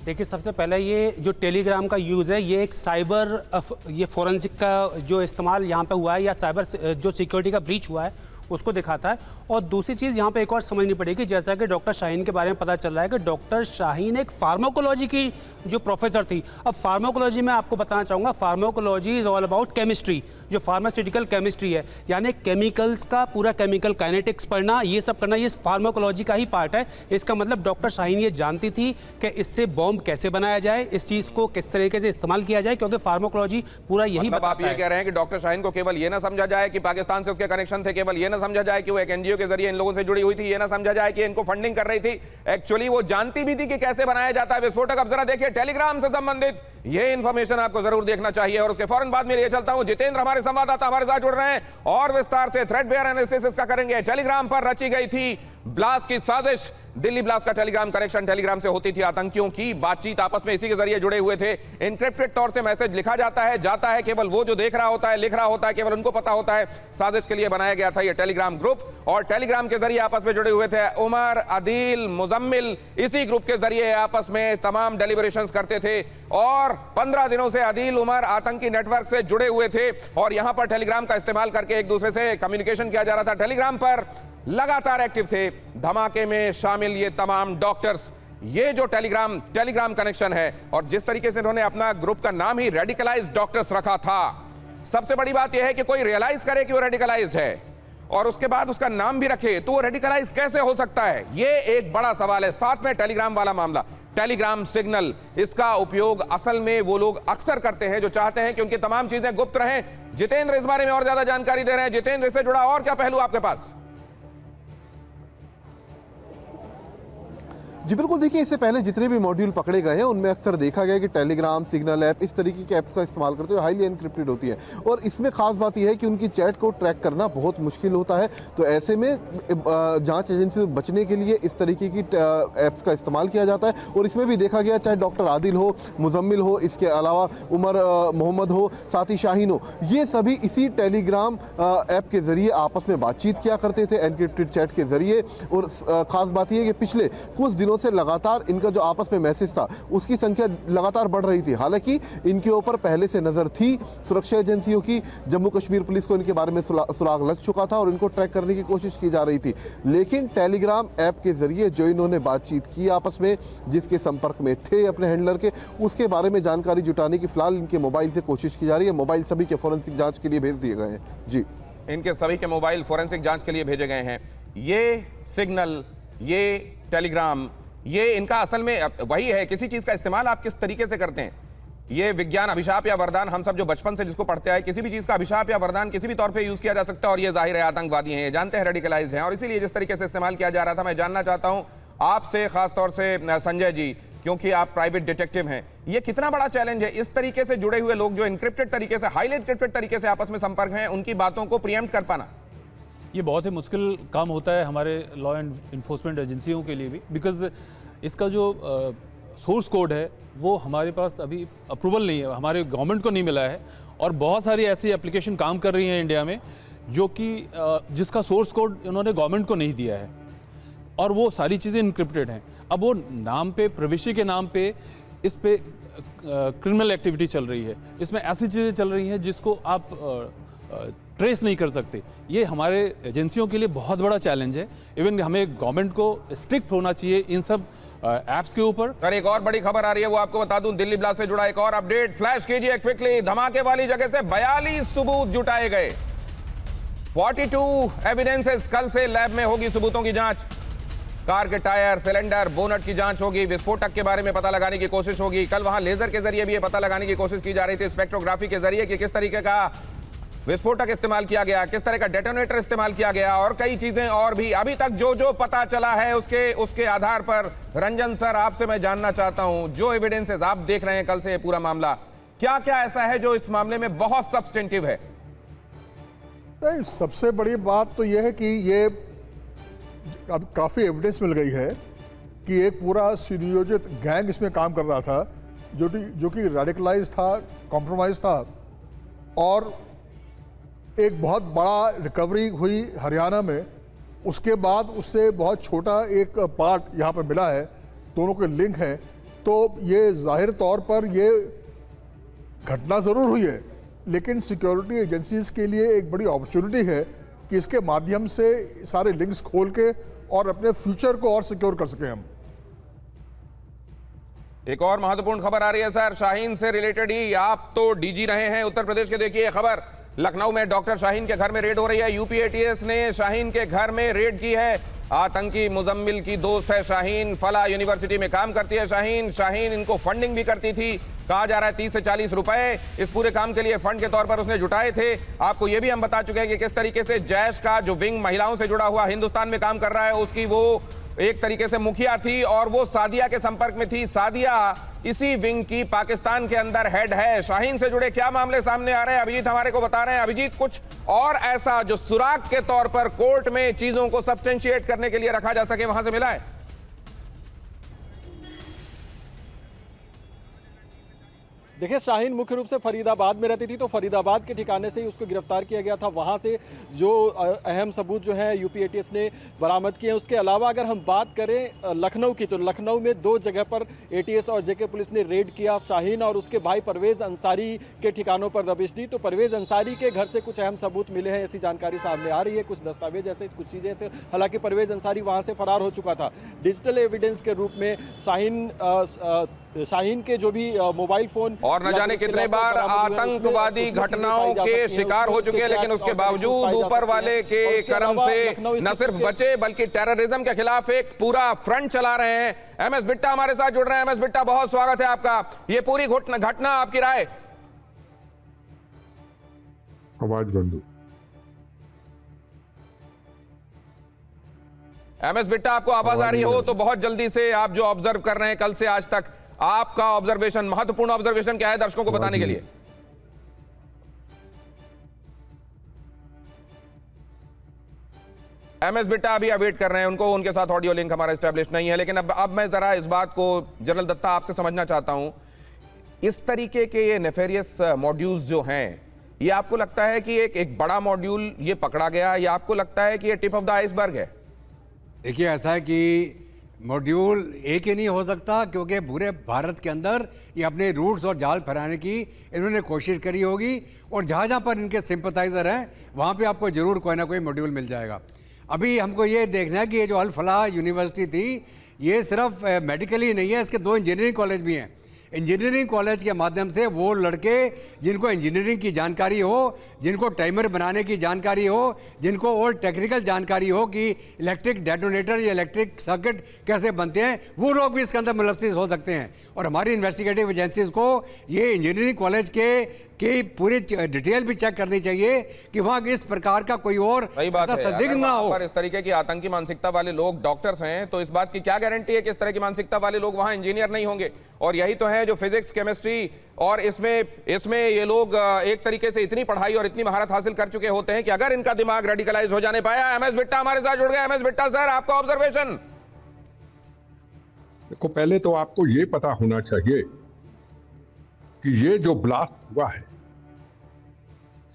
देखिए, सबसे पहले ये जो टेलीग्राम का यूज़ है, ये एक साइबर ये फोरेंसिक का जो इस्तेमाल यहाँ पे हुआ है, या साइबर जो सिक्योरिटी का ब्रीच हुआ है उसको दिखाता है। और दूसरी चीज़ यहाँ पे एक और समझनी पड़ेगी, जैसा कि डॉक्टर शाहीन के बारे में पता चल रहा है कि डॉक्टर शाहीन एक फार्माकोलॉजी की जो प्रोफेसर थी। अब फार्माकोलॉजी में आपको बताना चाहूँगा, pharmacology is all about chemistry, जो फार्मास्यूटिकल केमिस्ट्री है, यानी केमिकल्स का पूरा केमिकल काइनेटिक्स पढ़ना, ये सब करना, ये फार्माकोलॉजी का ही पार्ट है। इसका मतलब डॉक्टर शाहीन ये जानती थी कि इससे बॉम्ब कैसे बनाया जाए, इस चीज़ को किस तरीके से इस्तेमाल किया जाए, क्योंकि फार्माकोलॉजी पूरा यही मतलब आप ये कह रहे हैं कि डॉक्टर शाहीन को केवल ये ना समझा जाए कि पाकिस्तान से उसके कनेक्शन थे, केवल ये ना समझा जाए कि वो एक NGO के जरिए इन लोगों से जुड़ी हुई थी, ये ना समझा जाए कि इनको फंडिंग कर रही थी, एक्चुअली वो जानती भी थी कि कैसे बनाया जाता है विस्फोटक। अब जरा देखिए, टेलीग्राम से संबंधित ये इंफॉर्मेशन आपको जरूर देखना चाहिए। और उसके फौरन बाद में लिए चलता हूं, जितेंद्र हमारे संवाददाता हमारे साथ जुड़ रहे हैं और विस्तार से थ्रेड बेयर एनालिसिस इसका करेंगे। टेलीग्राम पर रची गई थी ब्लास्ट की साजिश, दिल्ली ब्लास्ट का टेलीग्राम कनेक्शन टेलीग्राम से होती थी। आतंकियों की बातचीत आपस में इसी के जरिए जुड़े हुए थे। एन्क्रिप्टेड तौर से मैसेज लिखा जाता है, जाता है, केवल वो जो देख रहा होता है, लिख रहा होता है, केवल उनको पता होता है। साजिश के लिए बनाया गया था ये टेलीग्राम ग्रुप और टेलीग्राम के जरिए आपस में जुड़े हुए थे उमर, आदिल, मुजम्मिल। इसी ग्रुप के जरिए आपस में तमाम डेलिब्रेशंस करते थे और 15 दिनों से आदिल, उमर आतंकी नेटवर्क से जुड़े हुए थे और यहां पर टेलीग्राम का इस्तेमाल करके एक दूसरे से कम्युनिकेशन किया जा रहा था। टेलीग्राम पर लगातार एक्टिव थे। धमाके में शामिल ये तमाम डॉक्टर्स, ये जो टेलीग्राम कनेक्शन है और जिस तरीके से इन्होंने अपना ग्रुप का नाम ही रेडिकलाइज्ड डॉक्टर्स रखा था। सबसे बड़ी बात यह है कि कोई रियलाइज करे कि वो रेडिकलाइज्ड है और उसके बाद उसका नाम भी रखे तो वो रेडिकलाइज कैसे हो सकता है, ये एक बड़ा सवाल है। साथ में टेलीग्राम वाला मामला, टेलीग्राम सिग्नल, इसका उपयोग असल में वो लोग अक्सर करते हैं जो चाहते हैं कि उनकी तमाम चीजें गुप्त रहें। जितेंद्र इस बारे में और ज्यादा जानकारी दे रहे हैं। जितेंद्र, इससे जुड़ा और क्या पहलू आपके पास? जी बिल्कुल, देखिए इससे पहले जितने भी मॉड्यूल पकड़े गए हैं उनमें अक्सर देखा गया कि टेलीग्राम, सिग्नल ऐप, इस तरीके के ऐप्स का इस्तेमाल करते हुए हाईली एनक्रिप्टेड होती है और इसमें खास बात यह है कि उनकी चैट को ट्रैक करना बहुत मुश्किल होता है। तो ऐसे में जांच एजेंसी से बचने के लिए इस तरीके की ऐप्स का इस्तेमाल किया जाता है और इसमें भी देखा गया चाहे डॉक्टर आदिल हो, मुजम्मिल हो, इसके अलावा उमर मोहम्मद हो, साथ ही शाहीन हो, ये सभी इसी टेलीग्राम ऐप के जरिए आपस में बातचीत किया करते थे एनक्रिप्टेड चैट के जरिए। और खास बात यह है कि पिछले कुछ दिनों से लगातार इनका जो आपस में मैसेज था उसकी संख्या लगातार बढ़ रही थी। हालांकि इनके ऊपर पहले से नजर थी सुरक्षा एजेंसियों की, जम्मू कश्मीर पुलिस को इनके बारे में सुराग लग चुका था और इनको ट्रैक करने की कोशिश की जा रही थी। लेकिन टेलीग्राम ऐप के जरिए जो इन्होंने बातचीत की आपस में, जिसके संपर्क में थे अपने हैंडलर के, उसके बारे में जानकारी जुटाने की फिलहाल इनके मोबाइल से कोशिश की जा रही है। मोबाइल सभी के फोरेंसिक जांच के लिए भेज दिए गए हैं। जी, इनके सभी के मोबाइल फोरेंसिक जांच के लिए भेजे गए हैं। ये सिग्नल, ये टेलीग्राम, ये इनका असल में वही है। किसी चीज का इस्तेमाल आप किस तरीके से करते हैं, ये विज्ञान अभिशाप या वरदान, हम सब जो बचपन से जिसको पढ़ते आए, किसी भी चीज का अभिशाप या वरदान किसी भी तौर पे यूज किया जा सकता है और ये जाहिर है आतंकवादी हैं, ये जानते हैं रेडिकलाइज्ड हैं और इसीलिए जिस तरीके से इस्तेमाल किया जा रहा था। मैं जानना चाहता हूं आपसे खासतौर से संजय जी, क्योंकि आप प्राइवेट डिटेक्टिव हैं, ये कितना बड़ा चैलेंज है इस तरीके से जुड़े हुए लोग जो इनक्रिप्टेड तरीके से, हाईली एनक्रिप्टेड तरीके से आपस में संपर्क हैं, उनकी बातों को प्रीएम्प्ट कर पाना? ये बहुत ही मुश्किल काम होता है हमारे लॉ एंड इन्फोर्समेंट एजेंसियों के लिए भी, बिकॉज इसका जो सोर्स कोड है वो हमारे पास अभी अप्रूवल नहीं है, हमारे गवर्नमेंट को नहीं मिला है और बहुत सारी ऐसी एप्लीकेशन काम कर रही हैं इंडिया में जो कि जिसका सोर्स कोड उन्होंने गवर्नमेंट को नहीं दिया है और वो सारी चीज़ें इनक्रिप्टेड हैं। अब वो नाम पे, प्रविष्टि के नाम पे इस पे क्रिमिनल एक्टिविटी चल रही है, इसमें ऐसी चीज़ें चल रही हैं जिसको आप ट्रेस नहीं कर सकते। ये हमारे एजेंसियों के लिए बहुत बड़ा चैलेंज है। इवन हमें गवर्नमेंट को स्ट्रिक्ट होना चाहिए इन सब ऐप्स के ऊपर। सर, एक और बड़ी खबर आ रही है, वो आपको बता दूं, दिल्ली ब्लास्ट से जुड़ा एक और अपडेट, फ्लैश कीजिए क्विकली। धमाके वाली जगह से 42 सबूत जुटाए गए, 42 एविडेंसेस। कल से लैब में होगी सबूतों की जांच, कार के टायर, सिलेंडर, बोनट की जांच होगी, विस्फोटक के बारे में पता लगाने की कोशिश होगी। कल वहां लेजर के जरिए भी ये पता लगाने की कोशिश की जा रही थी, स्पेक्ट्रोग्राफी के जरिए, कि किस तरीके का विस्फोटक इस्तेमाल किया गया, किस तरह का डेटोनेटर इस्तेमाल किया गया और कई चीजें और भी। अभी तक जो जो पता चला है उसके आधार पर रंजन सर, आपसे मैं जानना चाहता हूं, जो एविडेंसेस आप देख रहे हैं कल से ये पूरा मामला, क्या क्या ऐसा है जो इस मामले में बहुत सब्सटेंटिव है? नहीं, सबसे बड़ी बात तो यह है कि ये अब काफ़ी एविडेंस मिल गई है कि एक पूरा सुनियोजित गैंग इसमें काम कर रहा था जो कि रेडिकलाइज था, कॉम्प्रोमाइज था और एक बहुत बड़ा रिकवरी हुई हरियाणा में। उसके बाद उससे बहुत छोटा एक पार्ट यहाँ पर मिला है, दोनों के लिंक हैं। तो ये जाहिर तौर पर ये घटना ज़रूर हुई है, लेकिन सिक्योरिटी एजेंसीज के लिए एक बड़ी अपॉर्चुनिटी है कि इसके माध्यम से सारे लिंक्स खोल के और अपने फ्यूचर को और सिक्योर कर सकें हम। एक और महत्वपूर्ण खबर आ रही है सर, शाहीन से रिलेटेड ही। आप तो डीजी रहे हैं उत्तर प्रदेश के, देखिए खबर, लखनऊ में डॉक्टर शाहीन के घर में रेड हो रही है। यूपी एटीएस ने शाहीन के घर में रेड की है। आतंकी मुजम्मिल की दोस्त है शाहीन, फला यूनिवर्सिटी में काम करती है शाहीन इनको फंडिंग भी करती थी। कहा जा रहा है 30 से 40 रुपए इस पूरे काम के लिए फंड के तौर पर उसने जुटाए थे। आपको यह भी हम बता चुके हैं कि किस तरीके से जैश का जो विंग महिलाओं से जुड़ा हुआ हिंदुस्तान में काम कर रहा है, उसकी वो एक तरीके से मुखिया थी और वो सादिया के संपर्क में थी। सादिया इसी विंग की पाकिस्तान के अंदर हेड है। शाहीन से जुड़े क्या मामले सामने आ रहे हैं, अभिजीत हमारे को बता रहे हैं। अभिजीत, कुछ और ऐसा जो सुराग के तौर पर कोर्ट में चीजों को सब्सटेंशिएट करने के लिए रखा जा सके, वहां से मिला है? देखिए, शाहीन मुख्य रूप से फरीदाबाद में रहती थी, तो फरीदाबाद के ठिकाने से ही उसको गिरफ्तार किया गया था। वहाँ से जो अहम सबूत जो है यूपी एटीएस ने बरामद किए हैं। उसके अलावा अगर हम बात करें लखनऊ की, तो लखनऊ में 2 जगह पर एटीएस और जेके पुलिस ने रेड किया। शाहीन और उसके भाई परवेज अंसारी के ठिकानों पर दबिश दी। तो परवेज अंसारी के घर से कुछ अहम सबूत मिले हैं, ऐसी जानकारी सामने आ रही है। कुछ दस्तावेज ऐसे, कुछ चीज़ें ऐसे। हालांकि परवेज अंसारी वहाँ से फरार हो चुका था। डिजिटल एविडेंस के रूप में शाहीन के जो भी मोबाइल फोन और न जाने कितने बार आतंकवादी घटनाओं के शिकार हो चुके हैं, लेकिन उसके बावजूद ऊपर वाले के करम से न सिर्फ बचे बल्कि टेररिज्म के खिलाफ एक पूरा फ्रंट चला रहे हैं। एमएस बिट्टा हमारे साथ जुड़ रहे हैं। एमएस बिट्टा, बहुत स्वागत है आपका। ये पूरी घटना आपकी राय? आवाज बंद। एमएस बिट्टा, आपको आवाज आ रही हो तो बहुत जल्दी से आप जो ऑब्जर्व कर रहे हैं कल से आज तक, आपका ऑब्जर्वेशन, महत्वपूर्ण ऑब्जर्वेशन क्या है दर्शकों को बताने के लिए? एमएस बिट्टा अभी अवेट कर रहे हैं उनको, उनके साथ ऑडियो लिंक हमारा एस्टैब्लिश नहीं है। लेकिन अब मैं जरा इस बात को जनरल दत्ता आपसे समझना चाहता हूं। इस तरीके के ये नेफेरियस मॉड्यूल्स जो हैं, ये आपको लगता है कि एक बड़ा मॉड्यूल ये पकड़ा गया, या आपको लगता है कि ये टिप ऑफ द आइसबर्ग है? देखिए, ऐसा है कि मॉड्यूल एक ही नहीं हो सकता, क्योंकि पूरे भारत के अंदर ये अपने रूट्स और जाल फैलाने की इन्होंने कोशिश करी होगी, और जहाँ जहाँ पर इनके सिंपथाइजर हैं वहाँ पे आपको ज़रूर कोई ना कोई मॉड्यूल मिल जाएगा। अभी हमको ये देखना है कि ये जो अल फलाह यूनिवर्सिटी थी, ये सिर्फ मेडिकल ही नहीं है, इसके 2 इंजीनियरिंग कॉलेज भी हैं। इंजीनियरिंग कॉलेज के माध्यम से वो लड़के जिनको इंजीनियरिंग की जानकारी हो, जिनको टाइमर बनाने की जानकारी हो, जिनको और टेक्निकल जानकारी हो कि इलेक्ट्रिक डेटोनेटर या इलेक्ट्रिक सर्किट कैसे बनते हैं, वो लोग भी इसके अंदर मुलव्वस हो सकते हैं। और हमारी इन्वेस्टिगेटिव एजेंसीज को ये इंजीनियरिंग कॉलेज के पूरी डिटेल भी चेक करनी चाहिए कि वहाँ इस प्रकार का कोई और संदिग्ध ना हो। पर इस तरीके की आतंकी मानसिकता वाले लोग डॉक्टर्स हैं, तो इस बात की क्या गारंटी है कि इस तरह की मानसिकता वाले लोग वहाँ इंजीनियर नहीं होंगे? और यही तो है जो फिजिक्स, केमिस्ट्री और इसमें ये लोग एक तरीके से इतनी पढ़ाई और इतनी महारत हासिल कर चुके होते हैं कि अगर इनका दिमाग रेडिकलाइज हो जाने पाया। एमएस बिट्टा हमारे साथ जुड़ गए। एमएस बिट्टा सर, आपका ऑब्जर्वेशन? देखो, पहले तो आपको ये पता होना चाहिए कि ये जो ब्लास्ट हुआ है,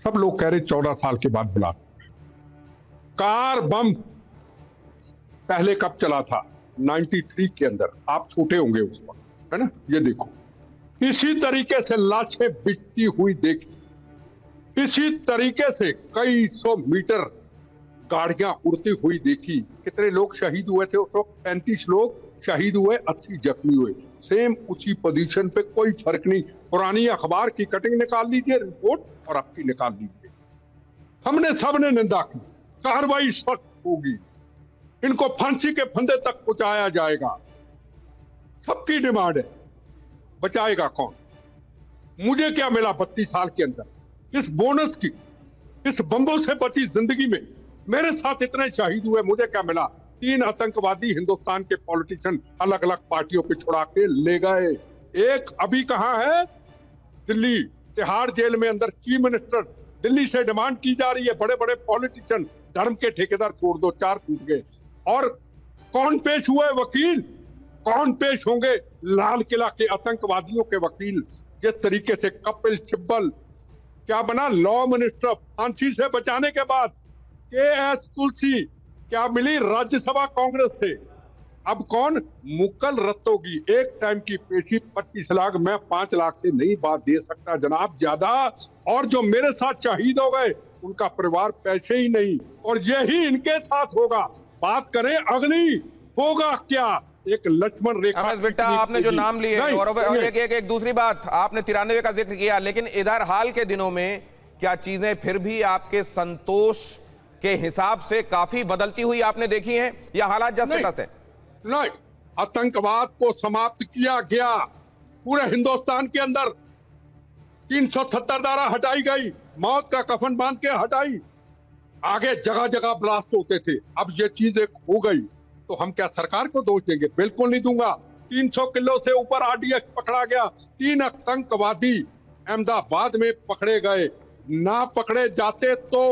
सब लोग कह रहे 14 साल के बाद ब्लास्ट हुआ। कार बम पहले कब चला था? 93 के अंदर। आप छोटे होंगे उस वक्त, है ना? ये देखो, इसी तरीके से लाशें बिकती हुई देखी, इसी तरीके से कई 100 मीटर गाड़ियां उड़ती हुई देखी। कितने लोग शहीद हुए थे उस वक्त? 35 लोग शहीद हुए, 80 जख्मी हुए। सेम उसी पोजीशन पे, कोई फर्क नहीं। पुरानी अखबार की कटिंग निकाल लीजिए, रिपोर्ट और आपकी निकाल लीजिए। हमने सबने निंदा की, कार्रवाई सख्त होगी, इनको फांसी के फंदे तक पहुंचाया जाएगा, सबकी डिमांड है। बचाएगा कौन? मुझे क्या मिला 32 साल के अंदर इस बोनस की, इस बम्बों से बची जिंदगी में? मेरे साथ इतने शहीद हुए, मुझे क्या मिला? 3 आतंकवादी हिंदुस्तान के पॉलिटिशियन अलग अलग पार्टियों पे छुड़ा के ले गए। एक अभी कहां है? दिल्ली तिहाड़ जेल में अंदर। चीफ मिनिस्टर दिल्ली से डिमांड की जा रही है, बड़े बड़े पॉलिटिशियन, धर्म के ठेकेदार छोड़ दो, 4 टूट गए। और कौन पेश हुए वकील? कौन पेश होंगे? लाल किला के आतंकवादियों के वकील। जिस तरीके से कपिल सिब्बल क्या बना? Law minister. फांसी से बचाने के बाद के.एस. तुलसी क्या मिली? राज्यसभा कांग्रेस से। अब कौन? मुकल रत्तोगी। एक टाइम की पेशी 25 लाख, मैं 5 लाख से नहीं बात दे सकता जनाब ज्यादा। और जो मेरे साथ शहीद हो गए उनका परिवार पैसे ही नहीं, और यही इनके साथ होगा। बात करें अगली, होगा क्या? एक लक्ष्मण रेखा। एमएस बिट्टा, आपने जो नाम लिए और एक दूसरी बात, आपने 93 का जिक्र किया, लेकिन इधर हाल के दिनों में क्या चीजें फिर भी आपके संतोष के हिसाब से काफी बदलती हुई आपने देखी हैं, या हालात जैसे तैसे? नहीं, आतंकवाद को समाप्त किया गया पूरे हिंदुस्तान के अंदर। 370 धारा हटाई गई, मौत का कफन बांध के हटाई। आगे जगह जगह ब्लास्ट होते थे, अब ये चीज एक हो गई। तो हम क्या सरकार को दोष देंगे? बिल्कुल नहीं दूंगा। 300 किलो से ऊपर आरडीएक्स पकड़ा गया। 3 आतंकवादी अहमदाबाद में पकड़े गए। ना पकड़े जाते तो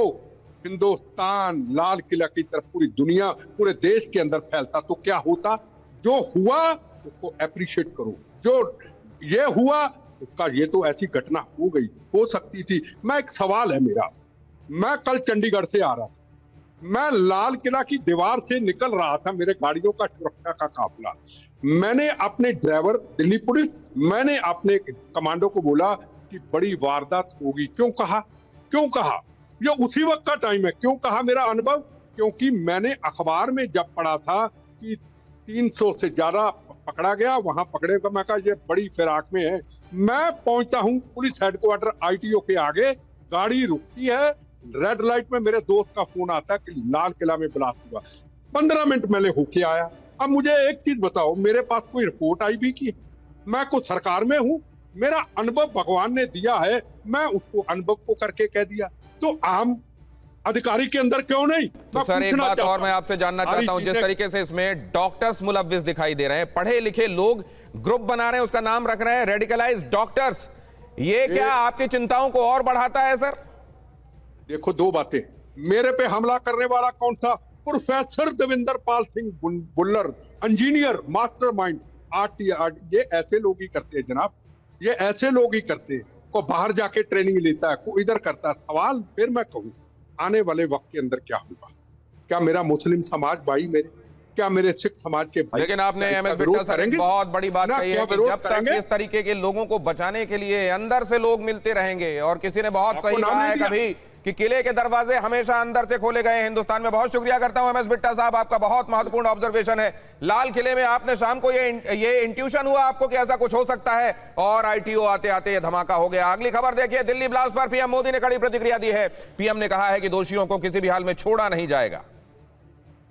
हिंदुस्तान लाल किला की तरफ पूरी दुनिया, पूरे देश के अंदर फैलता। तो क्या होता? जो हुआ उसको एप्रिशिएट करो। जो ये हुआ उसका, ये तो ऐसी घटना हो गई, हो सकती थी। मैं एक सवाल है मेरा, मैं कल चंडीगढ़ से आ रहा था, मैं लाल किला की दीवार से निकल रहा था, मेरे गाड़ियों का सुरक्षा का काफिला। मैंने अपने ड्राइवर, दिल्ली पुलिस, मैंने अपने कमांडो को बोला कि बड़ी वारदात होगी। क्यों कहा? क्यों कहा? ये उसी वक्त का टाइम है। क्यों कहा? मेरा अनुभव, क्योंकि मैंने अखबार में जब पढ़ा था कि 300 से ज्यादा पकड़ा गया, वहां पकड़े गए, मैं कहा ये बड़ी फिराक में है। मैं पहुंचता हूं पुलिस हेडक्वार्टर आईटीओ के आगे, गाड़ी रुकती है, रेड लाइट में मेरे दोस्त का फोन आता है कि लाल किला में ब्लास्ट हुआ। 15 मिनट मैंने होके आया। अब मुझे एक चीज बताओ, मेरे पास कोई रिपोर्ट आई भी की? मैं कुछ सरकार में हूं, मेरा अनुभव भगवान ने दिया है, मैं उसको अनुभव को करके कह दिया। तो आम अधिकारी के अंदर क्यों नहीं? तो सर एक बात और मैं आपसे जानना चाहता हूं, जिस तरीके से इसमें डॉक्टर्स मुलव्विस दिखाई दे रहे हैं, पढ़े लिखे लोग ग्रुप बना रहे हैं, उसका नाम रख रहे हैं रेडिकलाइज्ड डॉक्टर्स, ये क्या आपकी चिंताओं को और बढ़ाता है सर? देखो, 2 बातें। मेरे पे हमला करने वाला कौन था? Professor Devendra Pal Singh Bullar, engineer, mastermind. ये ऐसे लोग ही करते हैं जनाब, ये ऐसे लोग ही करते हैं। को बाहर जाके ट्रेनिंग लेता है, को इधर करता है। सवाल फिर मैं कहूँ, आने वाले वक्त के अंदर क्या होगा? क्या मेरा मुस्लिम समाज भाई, मेरे क्या मेरे सिख समाज के भाई? लेकिन आपने एमएस बिट्टा सर एक बहुत बड़ी बात कही है कि जब तक इस तरीके के लोगों को बचाने के लिए अंदर से लोग मिलते रहेंगे, और किसी ने बहुत सही कहा है कभी कि किले के दरवाजे हमेशा अंदर से खोले गए हिंदुस्तान में। बहुत शुक्रिया करता हूं एमएस बिट्टा साहब, आपका बहुत महत्वपूर्ण ऑब्जर्वेशन है। लाल किले में आपने शाम को ये इंट्यूशन हुआ आपको कि ऐसा कुछ हो सकता है, और आईटीओ आते आते ये धमाका हो गया। अगली खबर देखिए, दिल्ली ब्लास्ट पर पीएम मोदी ने कड़ी प्रतिक्रिया दी है। पीएम ने कहा है कि दोषियों को किसी भी हाल में छोड़ा नहीं जाएगा।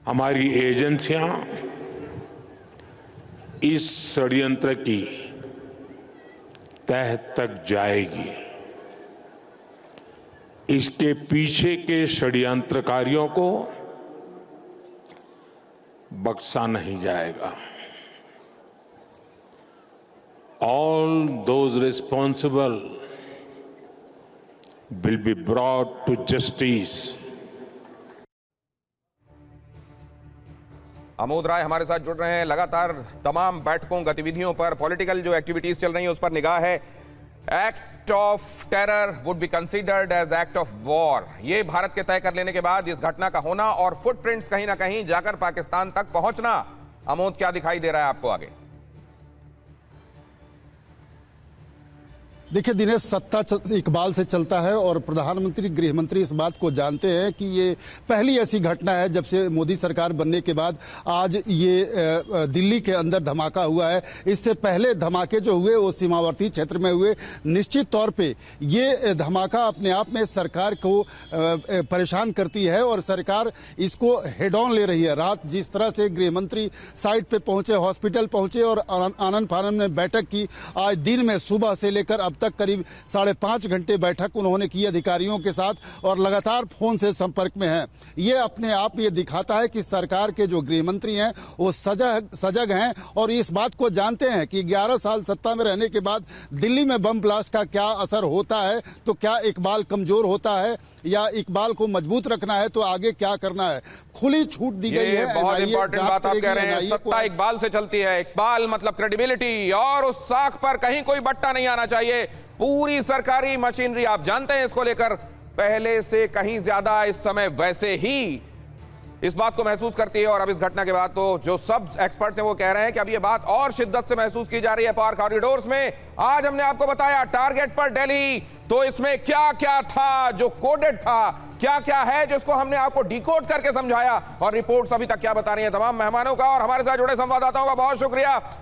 हमारी एजेंसियां इस षड्यंत्र की तह तक जाएगी। इसके पीछे के षड्यंत्रकारियों को बख्शा नहीं जाएगा। All those responsible will be brought to justice. Amod राय हमारे साथ जुड़ रहे हैं। लगातार तमाम बैठकों, गतिविधियों पर, पॉलिटिकल जो एक्टिविटीज चल रही हैं उस पर निगाह है। Act of terror would be considered as act of war, ये भारत के तय कर लेने के बाद इस घटना का होना और फुटप्रिंट्स कहीं ना कहीं जाकर पाकिस्तान तक पहुंचना। अमोद, क्या दिखाई दे रहा है आपको आगे? देखिए दिनेश, सत्ता इकबाल से चलता है और प्रधानमंत्री, गृह मंत्री इस बात को जानते हैं कि ये पहली ऐसी घटना है जब से मोदी सरकार बनने के बाद आज ये दिल्ली के अंदर धमाका हुआ है। इससे पहले धमाके जो हुए वो सीमावर्ती क्षेत्र में हुए। निश्चित तौर पे ये धमाका अपने आप में सरकार को परेशान करती है और सरकार इसको हेड ऑन ले रही है। रात जिस तरह से गृह मंत्री साइट पे पहुंचे, हॉस्पिटल पहुंचे और आनन फानन में बैठक की, आज दिन में सुबह से लेकर अब तक करीब 5.5 घंटे बैठक उन्होंने की अधिकारियों के साथ और लगातार फोन से संपर्क में हैं। ये अपने आप ये दिखाता है कि सरकार के जो गृह मंत्री हैं वो सजग हैं और इस बात को जानते हैं कि 11 साल सत्ता में रहने के बाद दिल्ली में बम ब्लास्ट का क्या असर होता है। तो क्या इकबाल कमजोर होता है या इकबाल को मजबूत रखना है, तो आगे क्या करना है, खुली छूट दी गई है। बहुत इंपॉर्टेंट बात आप कह रहे हैं, सत्ता इकबाल से चलती है। इकबाल मतलब क्रेडिबिलिटी, और उस साख पर कहीं कोई बट्टा नहीं आना चाहिए। पूरी सरकारी मशीनरी, आप जानते हैं, इसको लेकर पहले से कहीं ज्यादा इस समय वैसे ही इस बात को महसूस करती है। और अब इस घटना के बाद तो जो सब एक्सपर्ट्स हैं वो कह रहे हैं कि अब ये बात और शिद्दत से महसूस की जा रही है पार कॉरिडोर्स में। आज हमने आपको बताया टारगेट पर दिल्ली, तो इसमें क्या क्या था जो कोडेड था, क्या क्या है जिसको हमने आपको डिकोड करके समझाया, और रिपोर्ट्स अभी तक क्या बता रही है तमाम मेहमानों का और हमारे साथ जुड़े संवाददाताओं का बहुत शुक्रिया।